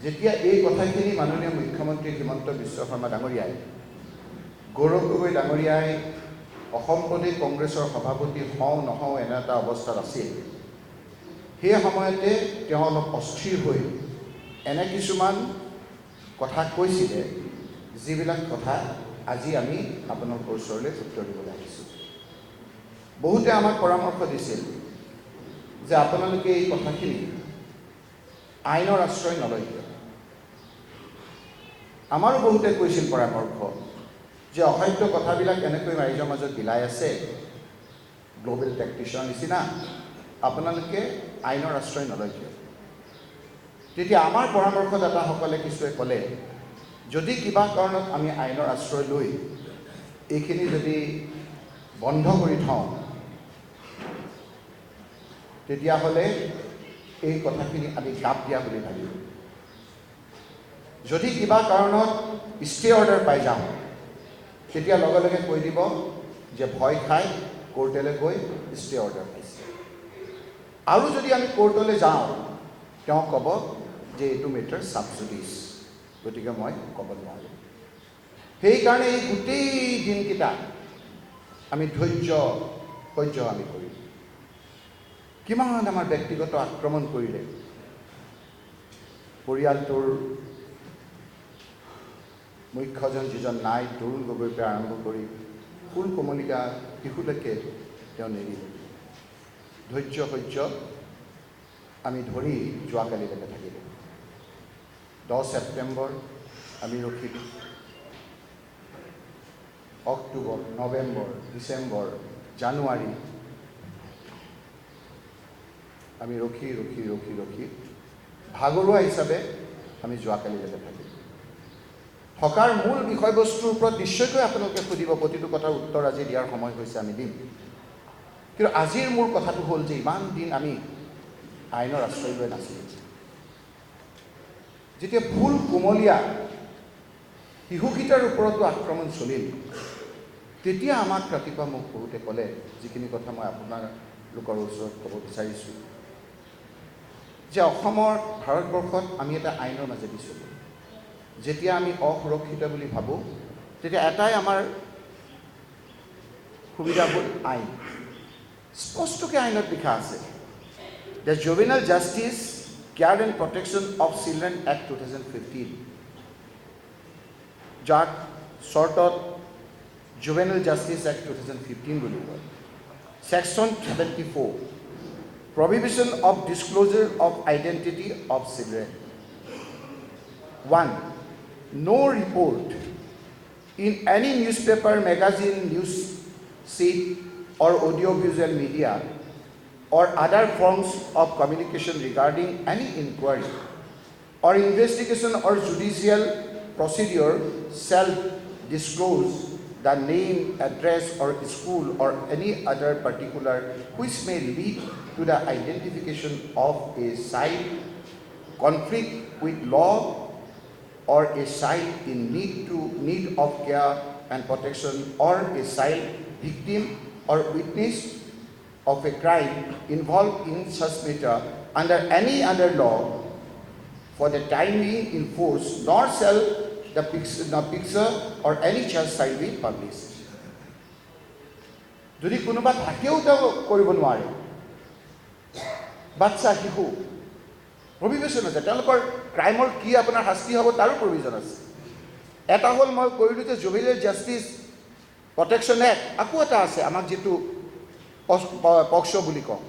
যেতিয়া এই কথাখিনি মাননীয় মুখ্যমন্ত্ৰী হিমন্ত বিশ্ব শৰ্মা ডাঙৰীয়াই গৌৰৱ গগৈ ডাঙৰীয়াই অসম প্ৰদেশ কংগ্ৰেছৰ সভাপতি হওঁ নহওঁ এনে এটা অৱস্থাত আছিল, সেই সময়তে তেওঁ অলপ অস্থিৰ হৈ এনে কিছুমান কথা কৈছিলে, যিবিলাক কথা আজি আমি আপোনালোকৰ ওচৰলৈ উত্তৰ দিবলৈ আহিছোঁ। বহুতে আমাক পৰামৰ্শ দিছিল যে আপোনালোকে এই কথাখিনি আইনৰ আশ্ৰয় নলয়। আমাৰো বহুতে কৈছিল পৰামৰ্শ যে অসত্য কথাবিলাক এনেকৈ ৰাইজৰ মাজত বিলাই আছে, গ্ল'বেল টেকটিচিয়ানৰ নিচিনা, আপোনালোকে আইনৰ আশ্ৰয় নলয় কিয়? তেতিয়া আমাৰ পৰামৰ্শদাতাসকলে কিছুৱে ক'লে, যদি কিবা কাৰণত আমি আইনৰ আশ্ৰয় লৈ এইখিনি যদি বন্ধ কৰি থওঁ, তেতিয়াহ'লে এই কথাখিনি আমি গাপ দিয়া বুলি ভাবিম। যদি কিবা কাৰণত ষ্টে অৰ্ডাৰ পাই যাওঁ, তেতিয়া লগে লগে কৈ দিব যে ভয় খাই কোৰ্টলৈ গৈ ষ্টে অৰ্ডাৰ পাইছে। আৰু যদি আমি কোৰ্টলৈ যাওঁ, তেওঁ ক'ব যে এইটো মেটাৰ ছাবজুডিচ, গতিকে মই ক'ব নোৱাৰোঁ। সেইকাৰণে এই গোটেই দিনকেইটা আমি সহ্য আমি কৰিম। কিমান আমাৰ ব্যক্তিগত আক্ৰমণ কৰিলে, পৰিয়ালটোৰ মুখ্যজন যিজন নাই, তৰুণ গগৈৰ পৰা আৰম্ভ কৰি ফুল কমলিকা শিশুলৈকে তেওঁ নেৰিলে। সহ্য আমি ধৰি যোৱাকালিলৈকে থাকিলোঁ। 10 ছেপ্টেম্বৰ আমি ৰখিলোঁ। অক্টোবৰ, নৱেম্বৰ, ডিচেম্বৰ, জানুৱাৰী আমি ৰখি ভাগৰুৱা হিচাপে আমি যোৱাকালিলৈকে থাকিলোঁ। থকাৰ মূল বিষয়বস্তুৰ ওপৰত নিশ্চয়কৈ আপোনালোকে সুধিব, প্ৰতিটো কথাৰ উত্তৰ আজি দিয়াৰ সময় হৈছে, আমি দিম। কিন্তু আজিৰ মূল কথাটো হ'ল যে ইমান দিন আমি আইনৰ আশ্ৰয় লৈ নাছিলোঁ। যেতিয়া ফুল কোমলীয়া শিশুকেইটাৰ ওপৰতো আক্ৰমণ চলিল, তেতিয়া আমাক ৰাতিপুৱা মোক বহুতে ক'লে, যিখিনি কথা মই আপোনালোকৰ ওচৰত ক'ব বিচাৰিছোঁ, যে অসমৰ ভাৰতবৰ্ষত আমি এটা আইনৰ মাজেদি চলোঁ। যেতিয়া আমি অসুৰক্ষিত বুলি ভাবোঁ, তেতিয়া এটাই আমাৰ সুবিধা হ'ল আইন। স্পষ্টকৈ আইনত লিখা আছে, the juvenile justice care and protection of children act 2015, যাক শ্বৰ্টত জুভেনাইল জাষ্টিচ এক্ট 2015 বুলি কয়। Section 74, prohibition of disclosure of identity of children. 1. No report in any newspaper, magazine, news sheet or audiovisual media or other forms of communication regarding any inquiry or investigation or judicial procedure shall disclose the name, address or school or any other particular which may lead to the identification of a child conflict with law or a child in need of care and protection, or a child victim or witness of a crime involved in such matter under any other law for the time being in force, nor shall the picture or any charge shall be published. যদি কোনোবা থাকেও তেওঁ কৰিব নোৱাৰে, বাচ্চা শিশু, প্ৰভিবিশ্যন আছে, তেওঁলোকৰ ক্ৰাইমৰ কি আপোনাৰ শাস্তি হ'ব তাৰো প্ৰভিজন আছে। এটা হ'ল মই কৰিলোঁ যে জুভেনাইল জাষ্টিচ প্ৰটেকশ্যন এক্ট, আকৌ এটা আছে আমাক যিটো পক্সো বুলি কওঁ,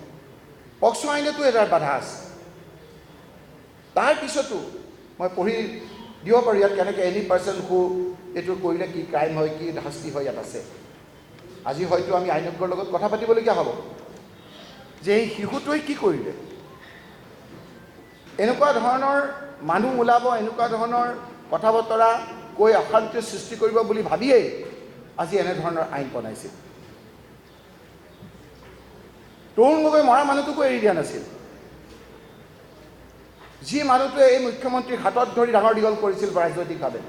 পক্সো আইনতো এটাৰ বাধা আছে। তাৰপিছতো মই পঢ়ি দিব পাৰোঁ ইয়াত কেনেকৈ এনি পাৰ্চন হু এইটো কৰিলে কি ক্ৰাইম হয়, কি শাস্তি হয়, ইয়াত আছে। আজি হয়তো আমি আইনজ্ঞৰ লগত কথা পাতিবলগীয়া হ'ব যে এই শিশুটোৱে কি কৰিলে। এনেকুৱা ধৰণৰ মানুহ ওলাব, এনেকুৱা ধৰণৰ কথা বতৰা কৈ অশান্তিৰ সৃষ্টি কৰিব বুলি ভাবিয়েই আজি এনেধৰণৰ আইন বনাইছিল। তৰুণ গগৈ মৰা মানুহটোকো এৰি দিয়া নাছিল, যি মানুহটোৱে এই মুখ্যমন্ত্ৰীক হাতত ধৰি ডাঙৰ দীঘল কৰিছিল ৰাজনৈতিকভাৱে।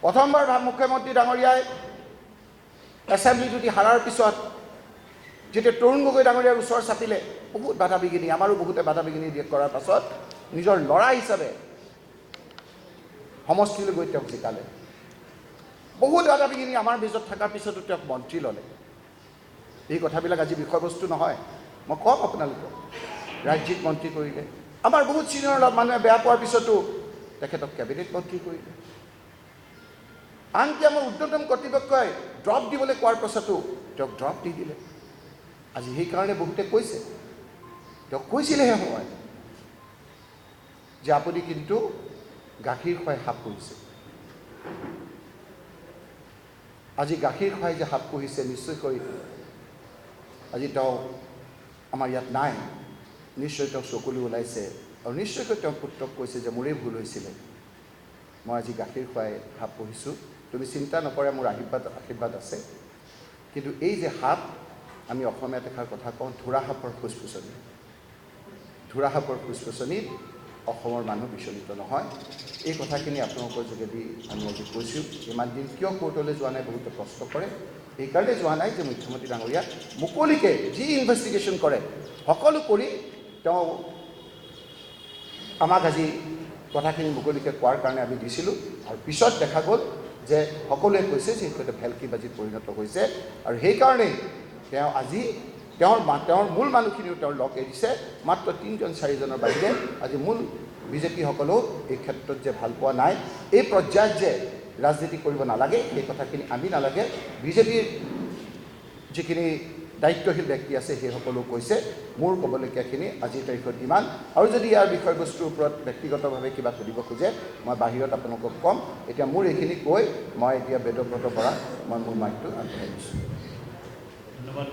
প্ৰথমবাৰ মুখ্যমন্ত্ৰী ডাঙৰীয়াই এছেম্বলিত হাৰাৰ পিছত যেতিয়া তৰুণ গগৈ ডাঙৰীয়াৰ ওচৰ চাপিলে, বহুত বাধা বিঘিনি, আমাৰো বহুতে বাধা বিঘিনি কৰাৰ পাছত নিজৰ ল'ৰা হিচাপে সমষ্টিলৈ গৈ তেওঁক জিকালে। বহুত দাদাবিঘিনি আমাৰ মাজত থকাৰ পিছতো তেওঁক মন্ত্ৰী ল'লে। এই কথাবিলাক আজি বিষয়বস্তু নহয়, মই ক'ম আপোনালোকক। ৰাজ্যিক মন্ত্ৰী কৰিলে, আমাৰ বহুত চিনিয়ৰ মানুহে বেয়া পোৱাৰ পিছতো তেখেতক কেবিনেট মন্ত্ৰী কৰিলে। আনকি আমাৰ ঊৰ্ধ্বতম কৰ্তৃপক্ষই ড্ৰপ দিবলৈ কোৱাৰ পাছতো তেওঁক ড্ৰপ দি দিলে। আজি সেইকাৰণে বহুতে কৈছে, তেওঁক কৈছিলে সেই সময়ত যে আপুনি কিন্তু গাখীৰ খুৱাই সাপ পুহিছে। আজি গাখীৰ খুৱাই যে সাপ পুহিছে, নিশ্চয়কৈ আজি তেওঁ আমাৰ ইয়াত নাই, নিশ্চয় তেওঁ চকুলো ওলাইছে আৰু নিশ্চয়কৈ তেওঁ পুত্ৰক কৈছে যে মোৰেই ভুল হৈছিলে, মই আজি গাখীৰ খুৱাই সাপ পুহিছোঁ, তুমি চিন্তা নকৰা, মোৰ আশীৰ্বাদ আছে। কিন্তু এই যে সাপ, আমি অসমীয়াত এষাৰ কথা কওঁ, ধোৰা সাপৰ ফুচফুচনি। ধোৰা সাপৰ ফুচফুচনিত অসমৰ মানুহ বিচলিত নহয়। এই কথাখিনি আপোনালোকৰ যোগেদি আমি আজি কৈছোঁ। ইমান দিন কিয় কোৰ্টলৈ যোৱা নাই বহুতে প্ৰশ্ন কৰে। এইকাৰণে যোৱা নাই যে মুখ্যমন্ত্ৰী ডাঙৰীয়া মুকলিকে যি ইনভেষ্টিগেশ্যন কৰে সকলো কৰি তেওঁ আমাক আজি কথাখিনি মুকলিকে কোৱাৰ কাৰণে আমি দিছিলোঁ। আৰু পিছত দেখা গ'ল যে সকলোৱে কৈছে যে এইটো এটা ভেলকিবাজিত পৰিণত হৈছে। আৰু সেইকাৰণেই তেওঁ আজি তেওঁৰ মূল মানুহখিনিও তেওঁৰ লগ এৰিছে। মাত্ৰ 3-4জনৰ বাহিৰে আজি মূল বিজেপিসকলেও এই ক্ষেত্ৰত যে ভাল পোৱা নাই, এই পৰ্যায়ত যে ৰাজনীতি কৰিব নালাগে, সেই কথাখিনি আমি নালাগে, বিজেপিৰ যিখিনি দায়িত্বশীল ব্যক্তি আছে সেইসকলেও কৈছে। মোৰ ক'বলগীয়াখিনি আজিৰ তাৰিখত ইমান। আৰু যদি ইয়াৰ বিষয়বস্তুৰ ওপৰত ব্যক্তিগতভাৱে কিবা সুধিব খোজে মই বাহিৰত আপোনালোকক ক'ম। এতিয়া মোৰ এইখিনি কৈ মই এতিয়া বেদব্ৰত বৰা মই মোৰ মাইকটো আগবঢ়াই দিছোঁ। ধন্যবাদ।